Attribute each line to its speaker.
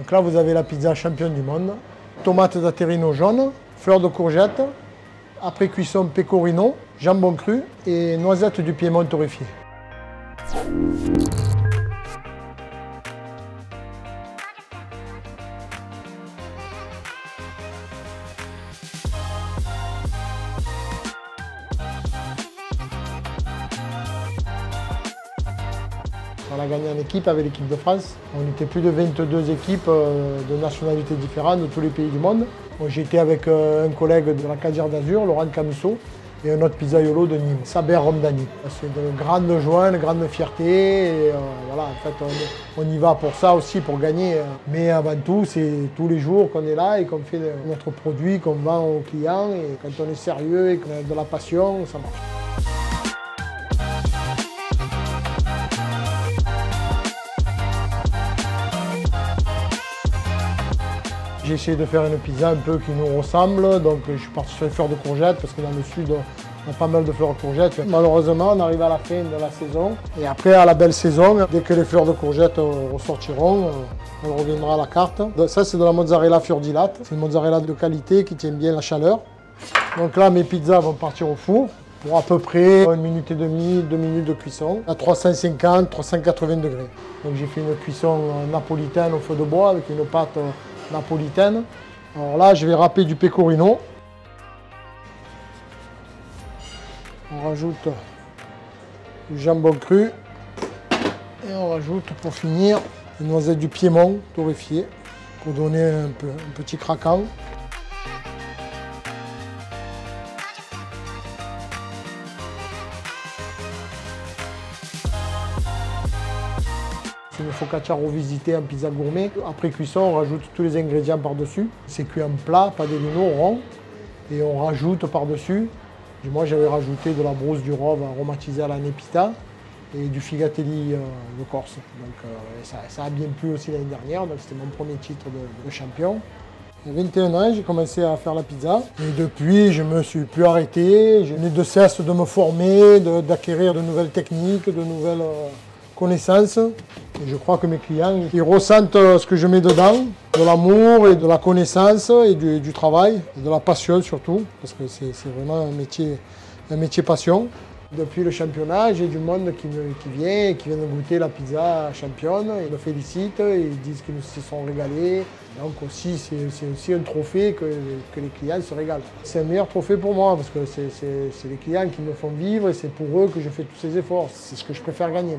Speaker 1: Donc là, vous avez la pizza championne du monde. Tomates da terrino jaune, fleurs de courgette, après cuisson pecorino, jambon cru et noisettes du Piémont torréfiées. On a gagné en équipe avec l'équipe de France. On était plus de 22 équipes de nationalités différentes de tous les pays du monde. J'étais avec un collègue de la Côte d'Azur, Laurent Camusso, et un autre pizzaiolo de Nîmes, Saber Romdani. C'est de grande joie, une grande fierté. Et, voilà, en fait, on y va pour ça aussi, pour gagner. Mais avant tout, c'est tous les jours qu'on est là et qu'on fait notre produit, qu'on vend aux clients. Et quand on est sérieux et qu'on a de la passion, ça marche. J'ai essayé de faire une pizza un peu qui nous ressemble, donc je suis parti sur les fleurs de courgettes parce que dans le sud on a pas mal de fleurs de courgettes. Malheureusement on arrive à la fin de la saison et après à la belle saison, dès que les fleurs de courgettes ressortiront, on reviendra à la carte. Ça c'est de la mozzarella fiordilate, c'est une mozzarella de qualité qui tient bien la chaleur. Donc là mes pizzas vont partir au four pour à peu près 1 minute et demie, 2 minutes de cuisson à 350-380 degrés. Donc j'ai fait une cuisson napolitaine au feu de bois avec une pâte napolitaine. Alors là, je vais râper du pecorino. On rajoute du jambon cru. Et on rajoute, pour finir, une noisette du Piémont torréfiée pour donner un petit craquant. C'est une focaccia revisitée en pizza gourmet. Après cuisson, on rajoute tous les ingrédients par-dessus. C'est cuit en plat, padellino, rond. Et on rajoute par-dessus. Moi, j'avais rajouté de la brousse du Rove aromatisée à la Nepita et du figatelli de Corse. Donc ça a bien plu aussi l'année dernière. C'était mon premier titre de champion. À 21 ans, j'ai commencé à faire la pizza. Et depuis, je ne me suis plus arrêté. Je n'ai de cesse de me former, d'acquérir de nouvelles techniques, de nouvelles connaissances. Et je crois que mes clients, ils ressentent ce que je mets dedans, de l'amour et de la connaissance et du travail, et de la passion surtout, parce que c'est vraiment un métier passion. Depuis le championnat, j'ai du monde qui vient goûter la pizza championne. Ils me félicitent, ils disent qu'ils se sont régalés. Donc aussi, c'est aussi un trophée que les clients se régalent. C'est un meilleur trophée pour moi parce que c'est les clients qui me font vivre et c'est pour eux que je fais tous ces efforts. C'est ce que je préfère gagner.